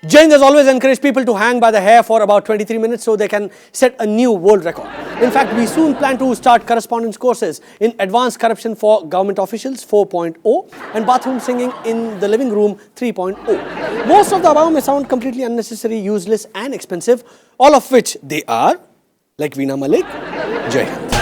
Jain has always encouraged people to hang by the hair for about 23 minutes so they can set a new world record. In fact, we soon plan to start correspondence courses in advanced corruption for government officials 4.0 and bathroom singing in the living room 3.0. Most of the above may sound completely unnecessary, useless and expensive, all of which they are, like Veena Malik. Jai Hind.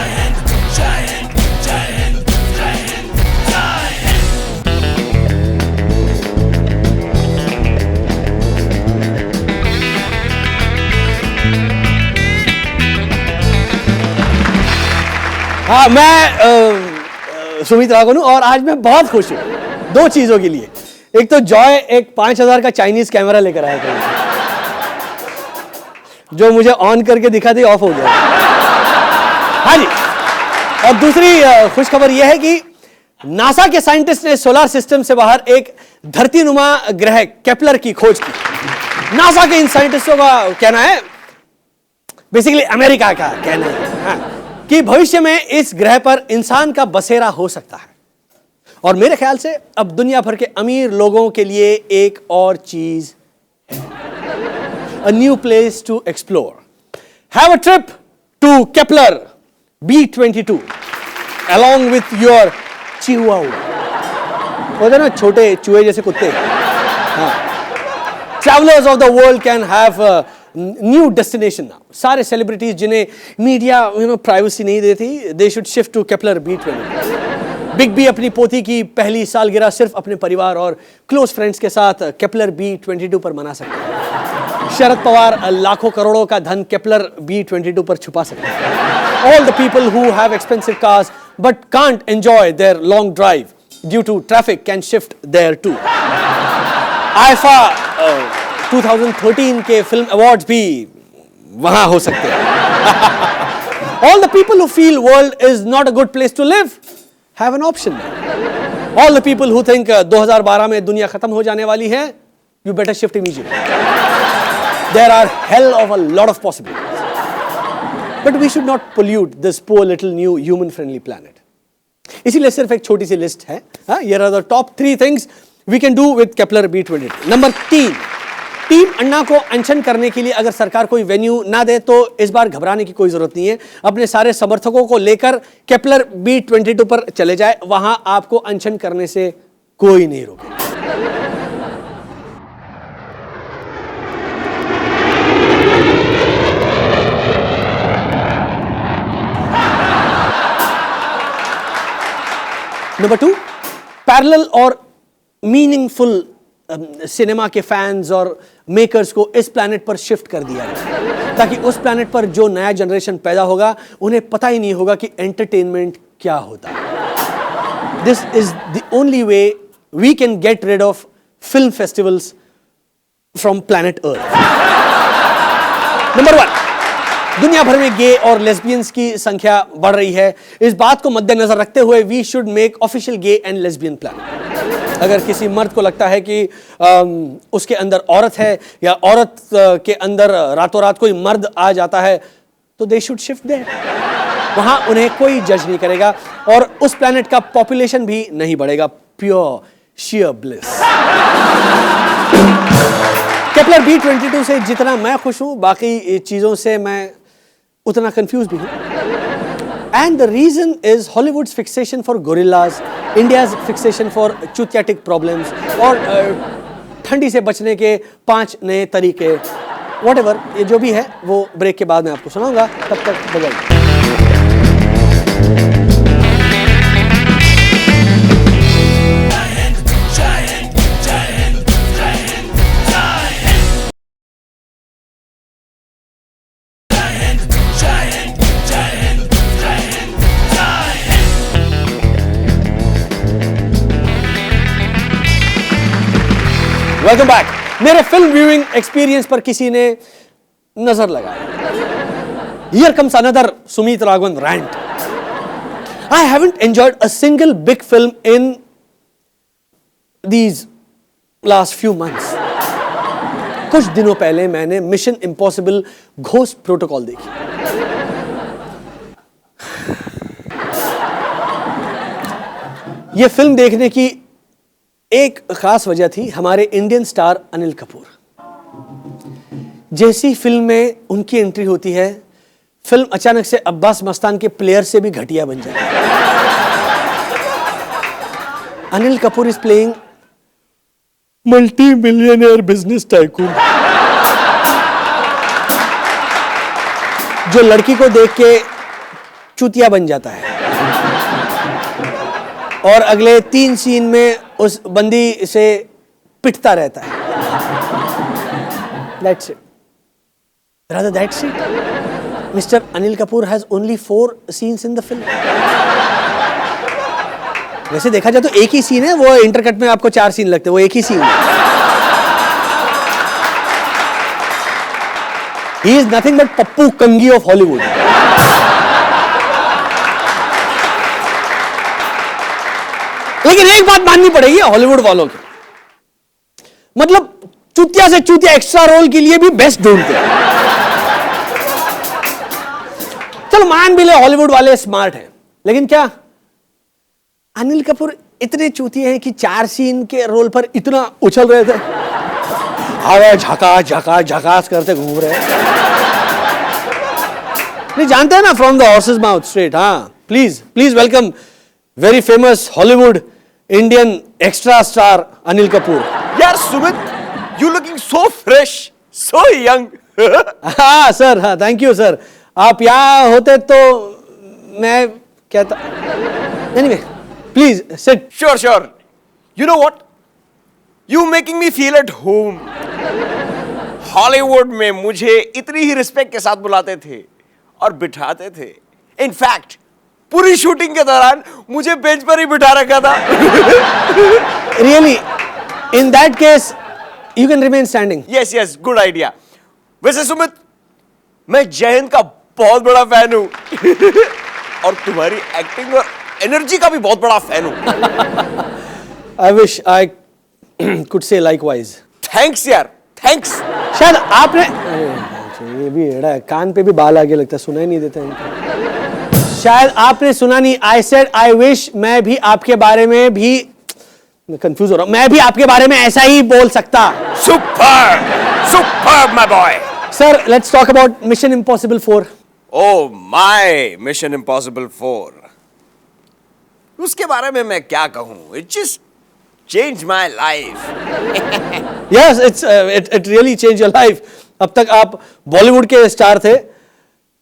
हाँ, मैं सुमित राघवन हूँ और आज मैं बहुत खुश हूँ दो चीजों के लिए। एक तो जॉय एक 5000 का चाइनीज कैमरा लेकर आया था जो मुझे ऑन करके दिखा दी, ऑफ हो गया। हाँ जी। और दूसरी खुशखबर यह है कि नासा के साइंटिस्ट ने सोलर सिस्टम से बाहर एक धरतीनुमा ग्रह केपलर की खोज की। नासा के इन साइंटिस्टों का कहना है, बेसिकली अमेरिका का कहना है, हाँ, कि भविष्य में इस ग्रह पर इंसान का बसेरा हो सकता है। और मेरे ख्याल से अब दुनिया भर के अमीर लोगों के लिए एक और चीज है, a new place to explore. Have a trip to Kepler B22 along with your chihuahua. होते ना छोटे चूहे जैसे कुत्ते। हाँ। Travelers of the world can have a new destination now. सारे सेलिब्रिटीज जिन्हें मीडिया प्राइवेसी नहीं देती, they should shift to Kepler B22. Big B अपनी पोती की पहली सालगिरह सिर्फ अपने परिवार और क्लोज फ्रेंड्स के साथ केपलर B22 पर मना सकते हैं। शरद पवार लाखों करोड़ों का धन केपलर B22 पर छुपा सकते हैं। All the people who have expensive cars but can't enjoy their long drive due to traffic can shift there too. IFA 2013 के फिल्म अवार्ड्स भी वहां हो सकते हैं। All the people who feel world is not a good place to live have an option. All the people who think 2012 में दुनिया खत्म हो जाने वाली है, you better shift immediately. There are hell of a lot of possibilities. But we should not pollute this poor little new human-friendly planet. इसीलिए सिर्फ एक छोटी सी लिस्ट है। Here are the top 3 things we can do with Kepler B22. Number 3, team Anna को अनशन करने के लिए अगर सरकार कोई वेन्यू ना दे तो इस बार घबराने की कोई जरूरत नहीं है। अपने सारे समर्थकों को लेकर केपलर B22 पर चले जाए, वहां आपको अनशन करने से कोई नहीं रोकेगा। नंबर 2, पैरेलल और मीनिंगफुल सिनेमा के फैंस और मेकर्स को इस प्लैनेट पर शिफ्ट कर दिया है ताकि उस प्लैनेट पर जो नया जनरेशन पैदा होगा उन्हें पता ही नहीं होगा कि एंटरटेनमेंट क्या होता है। This is the only way we can get rid of film festivals from planet earth. Number 1, दुनिया भर में गे और लेस्बियंस की संख्या बढ़ रही है। इस बात को मद्देनजर रखते हुए we should make official gay and lesbian plan. अगर किसी मर्द को लगता है कि उसके अंदर औरत है या औरत के अंदर रातों रात कोई मर्द आ जाता है तो दे शुड शिफ्ट देयर। वहां उन्हें कोई जज नहीं करेगा और उस प्लैनेट का पॉपुलेशन भी नहीं बढ़ेगा। Pure sheer bliss. Kepler B22 से जितना मैं खुश हूं, बाकी चीजों से मैं उतना कंफ्यूज भी हूं। And the reason is Hollywood's fixation for gorillas, India's fixation for chutiatic problems, और ठंडी से बचने के 5 नए तरीके, whatever, ये जो भी है वो ब्रेक के बाद मैं आपको सुनाऊंगा। तब तक बजाइए। Welcome back. मेरे फिल्म व्यूइंग एक्सपीरियंस पर किसी ने नजर लगाया। Here comes another Sumit Raghavan rant. I haven't enjoyed a single big film in these last few months. कुछ दिनों पहले मैंने मिशन इम्पॉसिबल घोस्ट प्रोटोकॉल देखी। यह फिल्म देखने की एक खास वजह थी हमारे इंडियन स्टार अनिल कपूर। जैसी फिल्म में उनकी एंट्री होती है, फिल्म अचानक से अब्बास मस्तान के प्लेयर से भी घटिया बन जाती है। Anil Kapoor is playing multi millionaire business tycoon, जो लड़की को देख के चूतिया बन जाता है और अगले 3 सीन में उस बंदी से पिटता रहता है। That's it. Rather, that's it. Mr. Anil Kapoor has only 4 scenes in the film. वैसे देखा जाए तो एक ही सीन है, वो इंटरकट में आपको 4 सीन लगते हैं, वो एक ही सीन है। He is nothing but Pappu Kangi of Hollywood. लेकिन एक बात माननी पड़ेगी हॉलीवुड वालों की, मतलब चूतिया से चूतिया एक्स्ट्रा रोल के लिए भी बेस्ट ढूंढते हैं। चलो मान भी ले हॉलीवुड वाले स्मार्ट हैं, लेकिन क्या अनिल कपूर इतने चूतिए हैं कि 4 सीन के रोल पर इतना उछल रहे थे, हवा झकास झकास झकास करते घूम रहे नहीं, जानते हैं ना, from the horses mouth straight. हाँ, please please welcome very famous Hollywood Indian extra star Anil Kapoor. यार Sumit, you looking so fresh, so young. हाँ सर, हाँ थैंक यू सर, आप यहाँ होते तो मैं कहता। Anyway please sit. Sure, sure. You know what? You making me feel at home. Hollywood में मुझे इतनी ही रिस्पेक्ट के साथ बुलाते थे और बिठाते थे। इनफैक्ट पूरी शूटिंग के दौरान मुझे बेंच पर ही बिठा रखा था। Really, in that case you can remain standing. Yes yes, good idea. वैसे सुमित, मैं जय हिंद का बहुत बड़ा फैन हूं और तुम्हारी एक्टिंग और एनर्जी का भी बहुत बड़ा फैन हूं। I wish I could say likewise. Thanks यार, थैंक्स। शायद आपने, ये भी एड़ा है, कान पे भी बाल आगे लगता है, सुना ही नहीं देता इनको। शायद आपने सुना नहीं, आई सेड आई विश मैं भी आपके बारे में भी, कंफ्यूज हो रहा हूं, मैं भी आपके बारे में ऐसा ही बोल सकता। Super super my boy. Sir let's talk about mission impossible 4। Oh my mission impossible 4, उसके बारे में मैं क्या कहूं, it just change my life. Yes, it really change your life. अब तक आप बॉलीवुड के स्टार थे,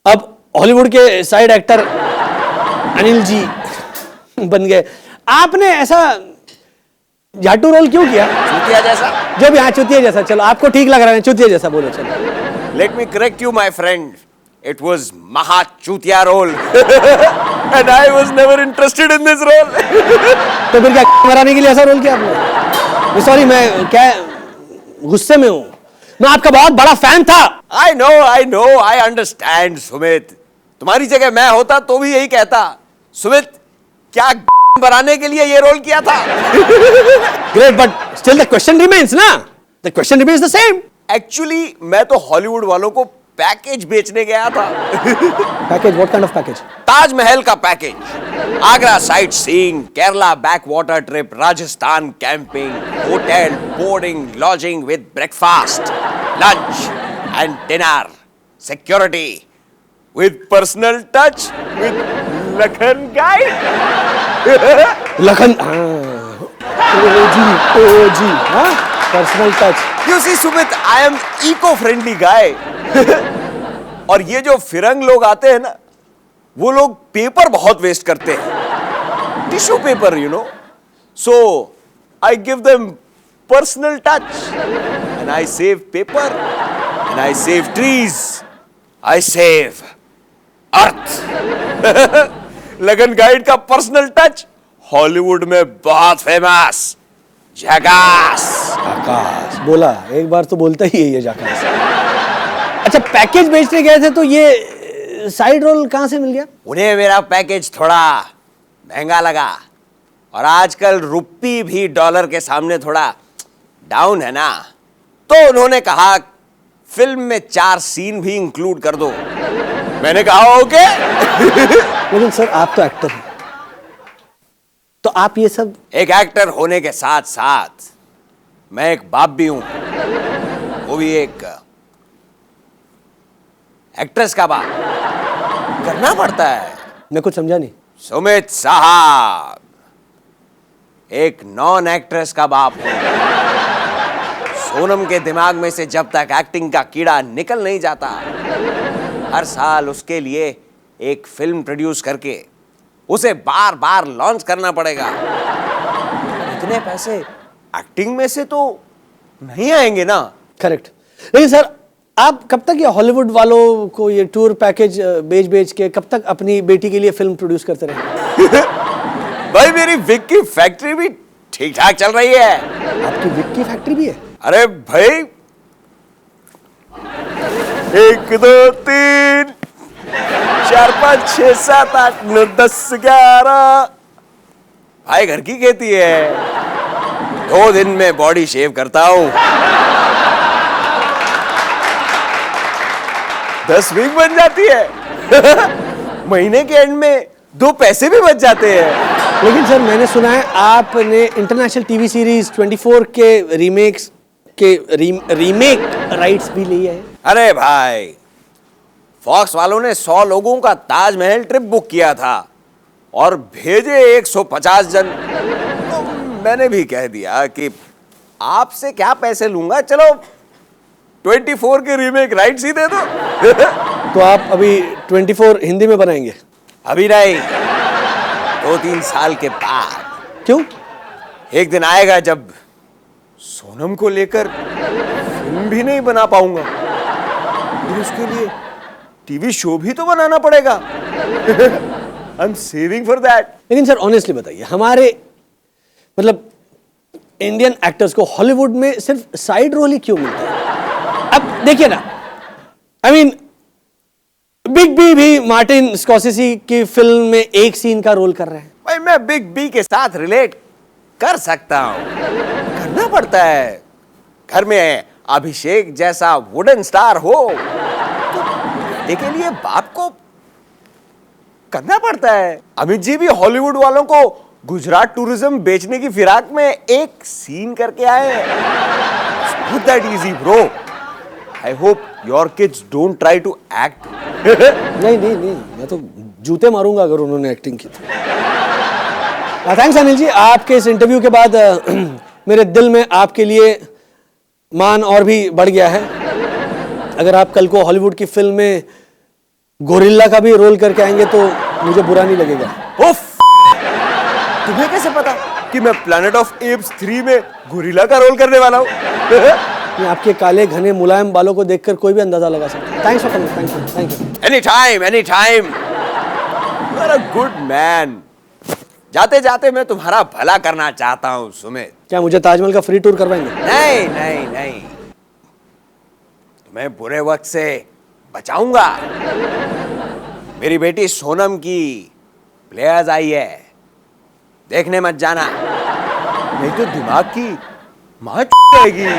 अब हॉलीवुड के साइड एक्टर अनिल जी बन गए। आपने ऐसा जाटू रोल क्यों किया? चूतिया जैसा? जब यहाँ चुतिया जैसा, चलो आपको ठीक लग रहा है, चुतिया जैसा बोलो चलो। Let me correct you my friend, it was महा चूतिया role and I was never interested in this role. तो फिर क्या मराने के लिए ऐसा रोल किया आपने? सॉरी, मैं क्या गुस्से में हूं, मैं आपका बहुत बड़ा फैन था। I know, I understand Sumit, तुम्हारी जगह मैं होता तो भी यही कहता, सुमित क्या बनाने के लिए ये रोल किया था। Great, but still the question remains ना, the question remains the same. Actually मैं तो हॉलीवुड वालों को पैकेज बेचने गया था। Package? What kind of package? Taj Mahal का package, Agra sightseeing, Kerala back water trip, Rajasthan camping, hotel, boarding, lodging with breakfast, lunch and dinner, security with personal touch with Lakhan guide. Lakhan, ओजी, हाँ, personal touch. You see Sumit, I am eco-friendly guy। और ये जो फिरंग लोग आते हैं ना, वो लोग पेपर बहुत वेस्ट करते हैं, tissue paper, you know। So I give them personal touch and I save paper and I save trees, I save earth। लगन गाइड का पर्सनल टच हॉलीवुड में बहुत फेमस, झकास। झकास बोला, एक बार तो बोलता ही है ये झकास। अच्छा, पैकेज बेचने गए थे तो ये साइड रोल कहां से मिल गया? उन्हें मेरा पैकेज थोड़ा महंगा लगा और आजकल रुपी भी डॉलर के सामने थोड़ा डाउन है ना, तो उन्होंने कहा फिल्म में 4 सीन भी इंक्लूड कर दो। मैंने कहा ओके। लेकिन सर आप तो एक्टर हैं, तो आप ये सब। एक एक्टर होने के साथ साथ मैं एक बाप भी हूं, वो भी एक एक्ट्रेस का बाप करना पड़ता है। मैं कुछ समझा नहीं। सुमित साहब, एक नॉन एक्ट्रेस का बाप हूं। सोनम के दिमाग में से जब तक एक्टिंग का कीड़ा निकल नहीं जाता, हर साल उसके लिए एक फिल्म प्रोड्यूस करके उसे बार बार लॉन्च करना पड़ेगा। इतने पैसे एक्टिंग में से तो नहीं आएंगे ना। करेक्ट। लेकिन सर, आप कब तक ये हॉलीवुड वालों को ये टूर पैकेज बेच बेच के कब तक अपनी बेटी के लिए फिल्म प्रोड्यूस करते रहे? भाई, मेरी विग की फैक्ट्री भी ठीक ठाक चल रही है। आपकी विग की फैक्ट्री भी है? अरे भाई, 1 2 3 4 5 6 7 8 9 10 11 भाई घर की खेती है। 2 दिन में बॉडी शेव करता हूं। 10 वीक बन जाती है। महीने के एंड में 2 पैसे भी बच जाते हैं। लेकिन सर, मैंने सुना है आपने इंटरनेशनल टीवी सीरीज 24 के रीमेक राइट्स भी लिए हैं। अरे भाई, फॉक्स वालों ने 100 लोगों का ताजमहल ट्रिप बुक किया था और भेजे 150 जन। तो मैंने भी कह दिया कि आपसे क्या पैसे लूंगा, चलो 24 के रीमेक राइट्स ही दे दो। तो आप अभी 24 हिंदी में बनाएंगे? अभी नहीं, 2-3 साल के बाद। क्यों? एक दिन आएगा जब सोनम को लेकर फिल्म भी नहीं बना पाऊंगा, फिर उसके लिए टीवी शो भी तो बनाना पड़ेगा। I am saving for that. लेकिन सर, ऑनेस्टली बताइए, हमारे मतलब इंडियन एक्टर्स को हॉलीवुड में सिर्फ साइड रोल ही क्यों मिलता है? अब देखिए ना, आई मीन बिग बी भी मार्टिन स्कॉर्सेसी की फिल्म में एक सीन का रोल कर रहे हैं। भाई, मैं बिग बी के साथ रिलेट कर सकता हूं, करना पड़ता है। घर में अभिषेक जैसा वुडन स्टार हो तो बेटे के लिए बाप को करना पड़ता है। अमित जी भी हॉलीवुड वालों को गुजरात टूरिज्म बेचने की फिराक में एक सीन करके आए हैं। It's not that easy, bro. I hope your kids don't try to act. नहीं नहीं नहीं, मैं तो जूते मारूंगा अगर उन्होंने एक्टिंग की तो। थैंक्स अनिल जी, आपके इस इंटरव्यू के बाद मेरे दिल में आपके लिए मान और भी बढ़ गया है। अगर आप कल को हॉलीवुड की फिल्म में गोरिल्ला का भी रोल करके आएंगे तो मुझे बुरा नहीं लगेगा। उफ! तुम्हें कैसे पता कि मैं प्लैनेट ऑफ एप्स 3 में गोरिल्ला का रोल करने वाला हूँ? ये आपके काले घने मुलायम बालों को देखकर कोई भी अंदाजा लगा सकता है। Thanks for coming. Thank you, thank you. Any time. You are a good man. जाते जाते मैं तुम्हारा भला करना चाहता हूं सुमित। क्या मुझे ताजमहल का फ्री टूर करवाएंगे? नहीं नहीं नहीं, तुम्हें बुरे वक्त से बचाऊंगा। मेरी बेटी सोनम की प्लेयर्स आई है, देखने मत जाना, नहीं तो दिमाग की मां जाएगी।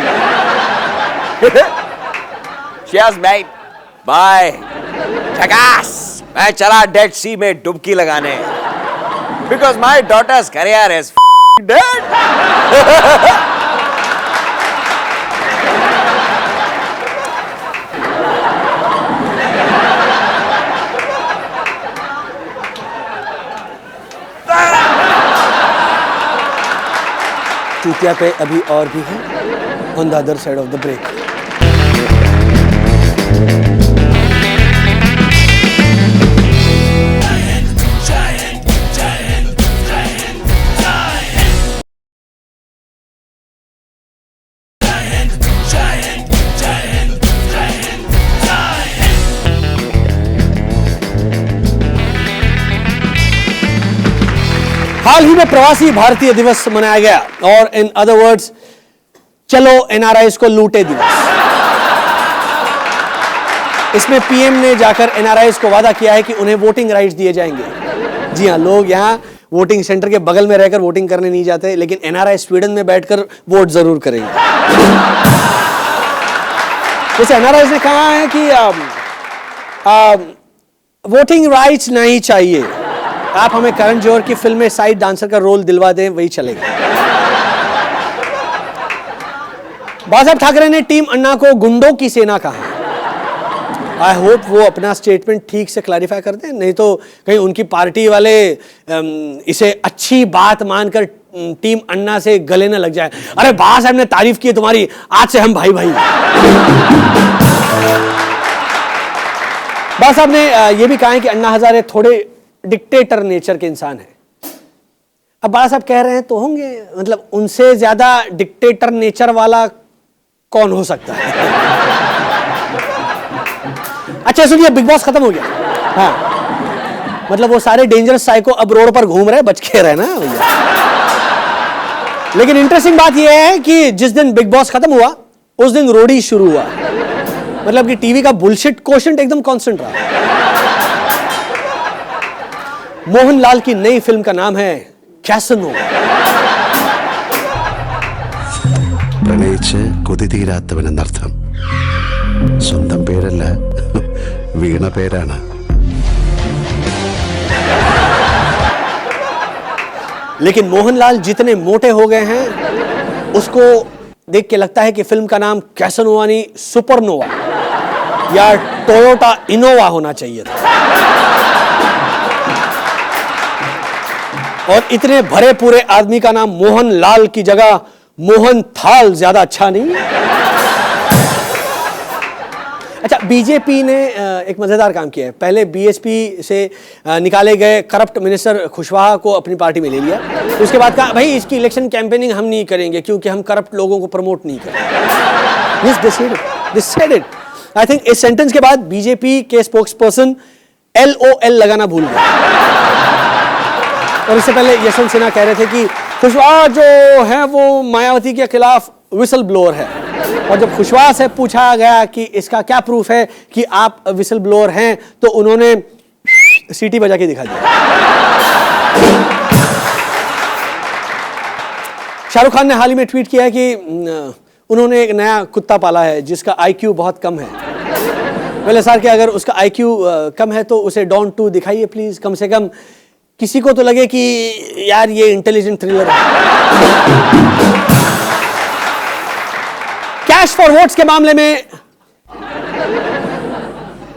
Cheers, mate. बाय। झकास। मैं चला डेड सी में डुबकी लगाने। Because my daughter's career is dead. चूतिया पे अभी और भी है, on the other side of the break. हाल ही में प्रवासी भारतीय दिवस मनाया गया, और इन अदर वर्ड्स, चलो एनआरआईज को लूटे दिवस। इसमें पीएम ने जाकर एनआरआईज को वादा किया है कि उन्हें वोटिंग राइट्स दिए जाएंगे। जी हां, लोग यहां वोटिंग सेंटर के बगल में रहकर वोटिंग करने नहीं जाते, लेकिन एनआरआई स्वीडन में बैठकर वोट जरूर करेंगे। जैसे एनआरआई ने कहा है कि वोटिंग राइट्स नहीं चाहिए, आप हमें करण जौहर की फिल्म में साइड डांसर का रोल दिलवा दें, वही चलेगा। बाला साहब ठाकरे ने टीम अन्ना को गुंडों की सेना कहा। आई होप वो अपना स्टेटमेंट ठीक से क्लैरिफाई कर दें, नहीं तो कहीं उनकी पार्टी वाले इसे अच्छी बात मानकर टीम अन्ना से गले न लग जाए। अरे बाबा साहब ने तारीफ की तुम्हारी, आज से हम भाई भाई। बाबा साहब ने यह भी कहा है कि अन्ना हजारे थोड़े डिक्टेटर नेचर के इंसान हैं। अब बाबा साहब कह रहे हैं तो होंगे, मतलब उनसे ज्यादा डिक्टेटर नेचर वाला कौन हो सकता है? अच्छा सुनिए, बिग बॉस खत्म हो गया। हाँ, मतलब वो सारे डेंजरस साइको अब रोड पर घूम रहे, बच के रहना भैया। लेकिन इंटरेस्टिंग बात यह है कि जिस दिन बिग बॉस खत्म हुआ उस दिन रोडी शुरू हुआ। मतलब कि टीवी का बुलशिट कोशेंट एकदम कांस्टेंट रहा। मोहनलाल की नई फिल्म का नाम है कैसिनो। പ്രണയിച്ച് കൊതി തീരാത്തവനെന്നർത്ഥം. സ്വന്തം പേരല്ല, വീണ പേരാണ്. लेकिन मोहनलाल जितने मोटे हो गए हैं उसको देख के लगता है कि फिल्म का नाम कैसिनो यानी सुपरनोवा या टोयोटा इनोवा होना चाहिए था। और इतने भरे पूरे आदमी का नाम मोहनलाल की जगह मोहन थाल ज्यादा अच्छा नहीं? अच्छा, बीजेपी ने एक मजेदार काम किया है। पहले बीएसपी से निकाले गए करप्ट मिनिस्टर खुशवाहा को अपनी पार्टी में ले लिया। उसके बाद कहा भाई इसकी इलेक्शन कैंपेनिंग हम नहीं करेंगे क्योंकि हम करप्ट लोगों को प्रमोट नहीं करेंगे। They said it. I think इस सेंटेंस के बाद बीजेपी के स्पोक्स पर्सन LOL लगाना भूल गए। और इससे पहले यशवंत सिन्हा कह रहे थे कि खुशवाहा जो है वो मायावती के खिलाफ विसल ब्लोअर है। और जब खुशवाहा से पूछा गया कि इसका क्या प्रूफ है कि आप विसल ब्लोअर हैं, तो उन्होंने सीटी बजा के दिखा दिया। शाहरुख खान ने हाल ही में ट्वीट किया है कि उन्होंने एक नया कुत्ता पाला है जिसका IQ बहुत कम है। वेल सर कि अगर उसका IQ कम है तो उसे डॉन 2 दिखाइए प्लीज, कम से कम किसी को तो लगे कि यार ये इंटेलिजेंट थ्रिलर है। कैश फॉर वोट्स के मामले में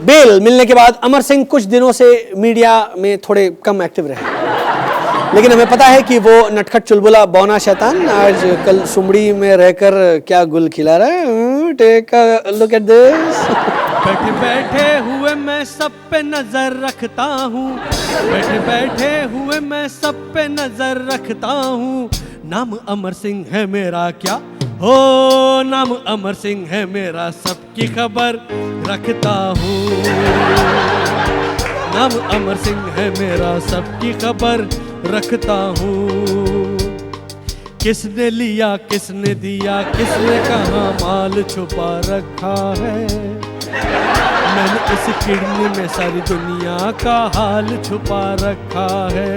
बेल मिलने के बाद अमर सिंह कुछ दिनों से मीडिया में थोड़े कम एक्टिव रहे, लेकिन हमें पता है कि वो नटखट चुलबुला बौना शैतान आज कल सुमड़ी में रहकर क्या गुल खिला रहा है। Take a look at this. बैठे बैठे हुए मैं सब पे नजर रखता हूँ, बैठे बैठे हुए मैं सब पे नजर रखता हूँ। नाम अमर सिंह है मेरा क्या हो, नाम अमर सिंह है मेरा, सबकी खबर रखता हूँ। नाम अमर सिंह है मेरा, सबकी खबर रखता हूँ। किसने लिया किसने दिया, किसने कहाँ माल छुपा रखा है। मैंने इस किडनी में सारी दुनिया का हाल छुपा रखा है।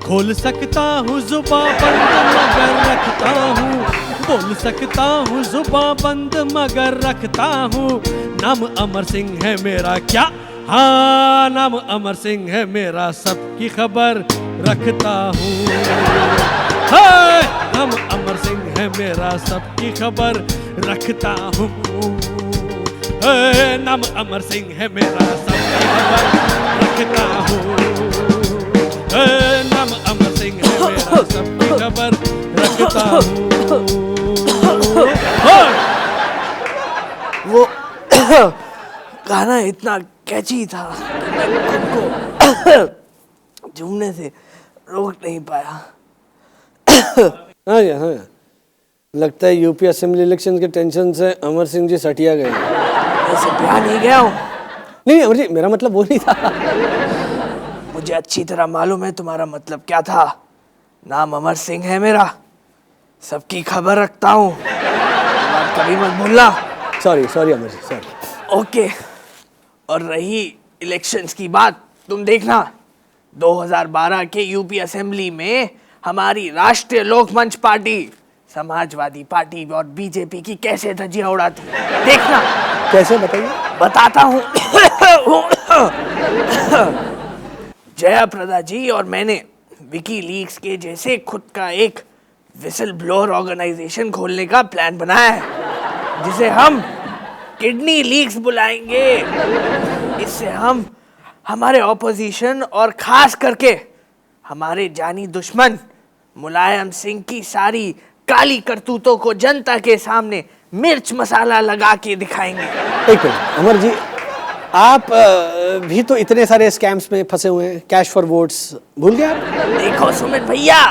खोल सकता हूँ जुबां बंद मगर रखता हूँ, बोल सकता हूँ जुबां बंद मगर रखता हूँ। नाम अमर सिंह है मेरा क्या, हाँ नाम अमर सिंह है मेरा, सबकी खबर रखता हूँ। नाम अमर सिंह है मेरा, सबकी खबर रखता हूँ। नाम अमर सिंह है मेरा, सबकी खबर रखता हूँ। नाम अमर सिंह है मेरा, सबकी खबर रखता हूँ। वो गाना इतना कैची था कि मैं खुद को झूमने से रोक नहीं पाया। हाँ, लगता है यूपी असेंबली इलेक्शन के टेंशन से अमर सिंह जी सटिया गए। ऐसे प्यार नहीं गया हूँ। नहीं अमर जी, मेरा मतलब वो नहीं था। मुझे अच्छी तरह मालूम है तुम्हारा मतलब क्या था। नाम अमर सिंह है मेरा, सबकी खबर रखता हूँ, बात कभी मत भूलना। Sorry Amar ji, sorry. Okay. और रही इलेक्शंस की बात, तुम देखना 2012 के यूपी असेंबली में हमारी राष्ट्रीय लोकमंच पार्टी समाजवादी पार्टी और बीजेपी की कैसे धज्जियां उड़ाती। देखना। कैसे बताइए? बताता हूँ। जया प्रदा जी और मैंने विकीलीक्स के जैसे खुद का एक विसल ब्लोअर ऑर्गेनाइजेशन खोलने का प्लान बनाया है, जिसे हम किडनी लीक्स बुलाएंगे। इससे हम हमारे ऑपोजिशन और खास करके हमारे जानी दुश्मन मुलायम सिंह की सारी काली करतूतों को जनता के सामने मिर्च मसाला लगा के दिखाएंगे। एक मिनट अमर जी, आप भी तो इतने सारे स्कैम्स में फंसे हुए हैं, कैश फॉर वोट्स भूल गए आप? देखो सुमित भैया,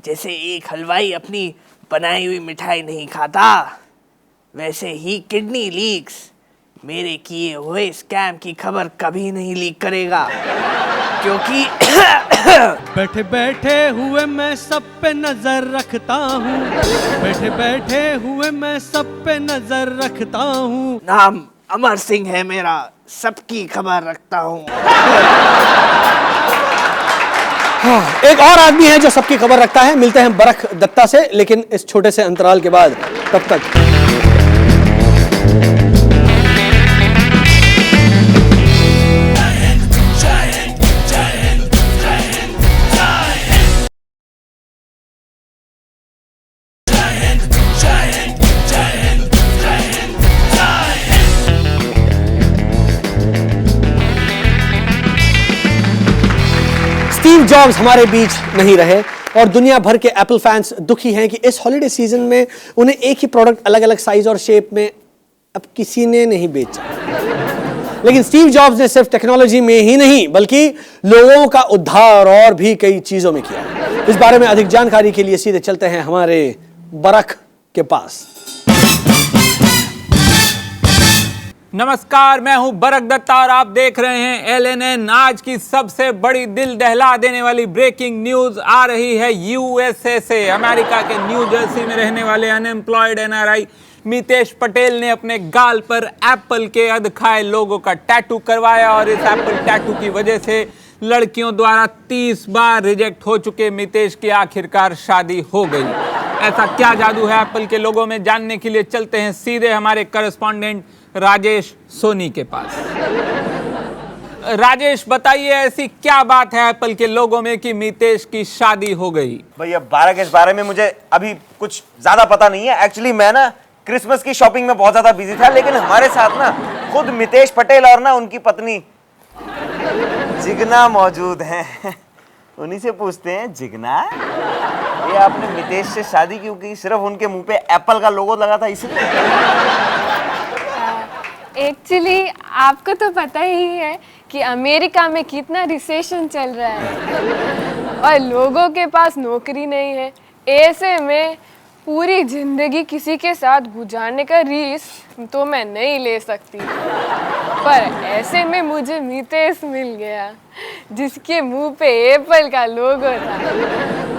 जैसे एक हलवाई अपनी बनाई हुई मिठाई नहीं खाता, वैसे ही किडनी लीक्स मेरे किए हुए स्कैम की खबर कभी नहीं लीक करेगा, क्योंकि बैठे बैठे हुए मैं सब पे नजर रखता हूँ, बैठे बैठे हुए मैं सब पे नजर रखता हूँ। नाम अमर सिंह है मेरा, सबकी खबर रखता हूँ। एक और आदमी है जो सबकी खबर रखता है। मिलते हैं बरख दत्ता से, लेकिन इस छोटे से अंतराल के बाद। तब तक स्टीव जॉब्स हमारे बीच नहीं रहे और दुनिया भर के एप्पल फैंस दुखी हैं कि इस हॉलिडे सीजन में उन्हें एक ही प्रोडक्ट अलग अलग साइज और शेप में अब किसी ने नहीं बेचा। लेकिन स्टीव जॉब्स ने सिर्फ टेक्नोलॉजी में ही नहीं बल्कि लोगों का उद्धार और भी कई चीजों में किया। इस बारे में अधिक जानकारी के लिए सीधे चलते हैं हमारे बरख के पास। नमस्कार, मैं हूं बरख दत्ता और आप देख रहे हैं LNN। आज की सबसे बड़ी दिल दहला देने वाली ब्रेकिंग न्यूज आ रही है USA से। अमेरिका के न्यू जर्सी में रहने वाले अनएम्प्लॉयड NRI मितेश पटेल ने अपने गाल पर एप्पल के अधखाए लोगों का टैटू करवाया और इस एप्पल टैटू की वजह से लड़कियों द्वारा 30 बार रिजेक्ट हो चुके मितेश की आखिरकार शादी हो गई। ऐसा क्या जादू है एप्पल के लोगों में, जानने के लिए चलते हैं सीधे हमारे करस्पॉन्डेंट राजेश सोनी के पास। राजेश, बताइए ऐसी क्या बात है एप्पल के लोगों में कि मितेश की शादी हो गई? भैया 12 के इस बारे में मुझे अभी कुछ ज्यादा पता नहीं है। एक्चुअली मैं ना क्रिसमस की शॉपिंग में बहुत ज्यादा बिजी था, लेकिन हमारे साथ ना खुद मितेश पटेल और ना उनकी पत्नी जिगना मौजूद हैं। उन्हीं से पूछते हैं, जिगना ये आपने मितेश से शादी क्यों की? सिर्फ उनके मुंह पे एप्पल का लोगो लगा था इसलिए? एक्चुअली आपको तो पता ही है कि अमेरिका में कितना रिसेशन चल रहा है और लोगों के पास नौकरी नहीं है। ऐसे में पूरी जिंदगी किसी के साथ गुजारने का रिस्क तो मैं नहीं ले सकती, पर ऐसे में मुझे मितेश मिल गया जिसके मुंह पे एप्पल का लोगो था।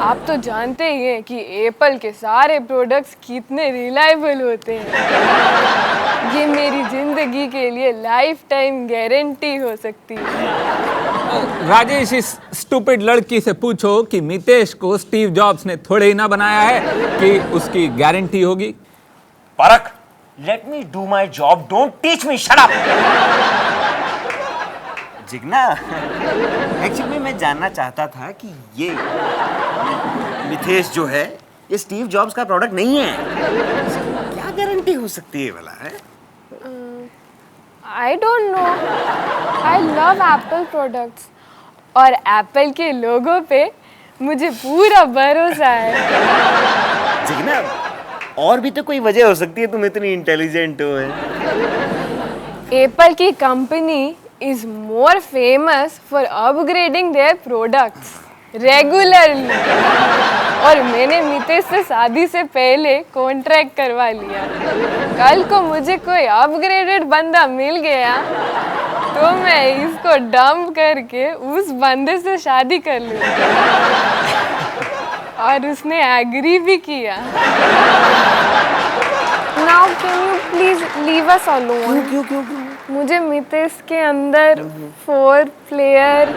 आप तो जानते ही हैं कि एप्पल के सारे प्रोडक्ट्स कितने रिलायबल होते हैं। ये मेरी जिंदगी के लिए लाइफ टाइम गारंटी हो सकती है। राजेश, इस स्टूपिड लड़की से पूछो कि मितेश को स्टीव जॉब्स ने थोड़े ही ना बनाया है कि उसकी गारंटी होगी। परख, let me do my job, don't teach me, shut up. Jigna, actually मैं जानना चाहता था कि ये मितेश जो है ये स्टीव जॉब्स का प्रोडक्ट नहीं है, क्या गारंटी हो सकती है भला? है I don't know. I love Apple products और एप्पल के लोगो पे मुझे पूरा भरोसा है। जिगना, और भी तो कोई वजह हो सकती है तुम इतनी इंटेलिजेंट हो। एप्पल की company is more famous for upgrading their products regularly और मैंने मितेश से शादी से पहले कॉन्ट्रैक्ट करवा लिया। कल को मुझे कोई अपग्रेडेड बंदा मिल गया तो मैं इसको डंप करके उस बंदे से शादी कर लूँगी और उसने एग्री भी किया। Now can you please leave us alone? क्यों? मुझे मितेश के अंदर 4 प्लेयर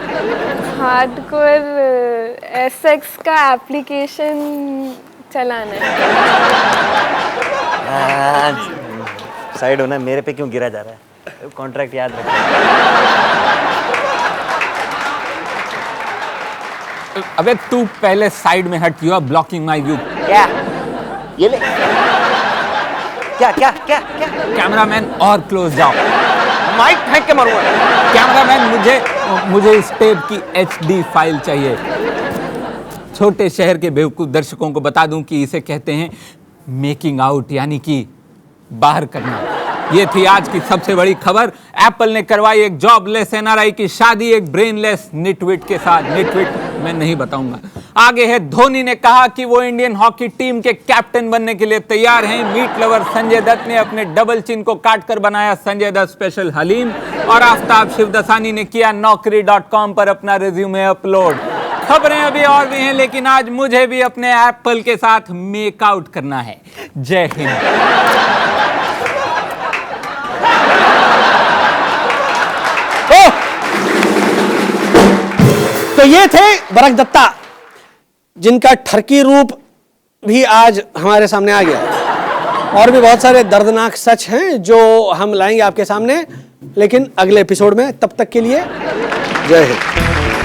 हार्डकोर SX का एप्लीकेशन चलाना है। साइड होना, मेरे पे क्यों गिरा जा रहा है? कॉन्ट्रैक्ट याद रखना। अबे तू पहले साइड में हट, you are blocking my view. क्या? ये ले। क्या क्या क्या क्या? कैमरामैन और क्लोज जाओ। माइक फेंक के मारूंगा। कैमरामैन मुझे इस टेप की HD फाइल चाहिए। छोटे शहर के बेवकूफ दर्शकों को बता दूं कि इसे कहते हैं मेकिंग आउट, यानी कि बाहर करना। ये थी आज की सबसे बड़ी खबर। एप्पल ने करवाई एक जॉबलेस NRI की शादी एक ब्रेनलेस निटविट के साथ। निटविट मैं नहीं बताऊंगा। आगे है, धोनी ने कहा कि वो इंडियन हॉकी टीम के कैप्टन बनने के लिए तैयार हैं। मीट लवर संजय दत्त ने अपने डबल चिन को काटकर बनाया संजय दत्त स्पेशल हलीम। और आफ्ताब शिवदसानी ने किया naukri.com पर अपना रिज्यूमे अपलोड। खबरें अभी और भी हैं, लेकिन आज मुझे भी अपने एप्पल के साथ मेकआउट करना है। जय हिंद। तो ये थे बरक दत्ता, जिनका ठरकी रूप भी आज हमारे सामने आ गया। और भी बहुत सारे दर्दनाक सच हैं जो हम लाएंगे आपके सामने, लेकिन अगले एपिसोड में। तब तक के लिए जय हिंद।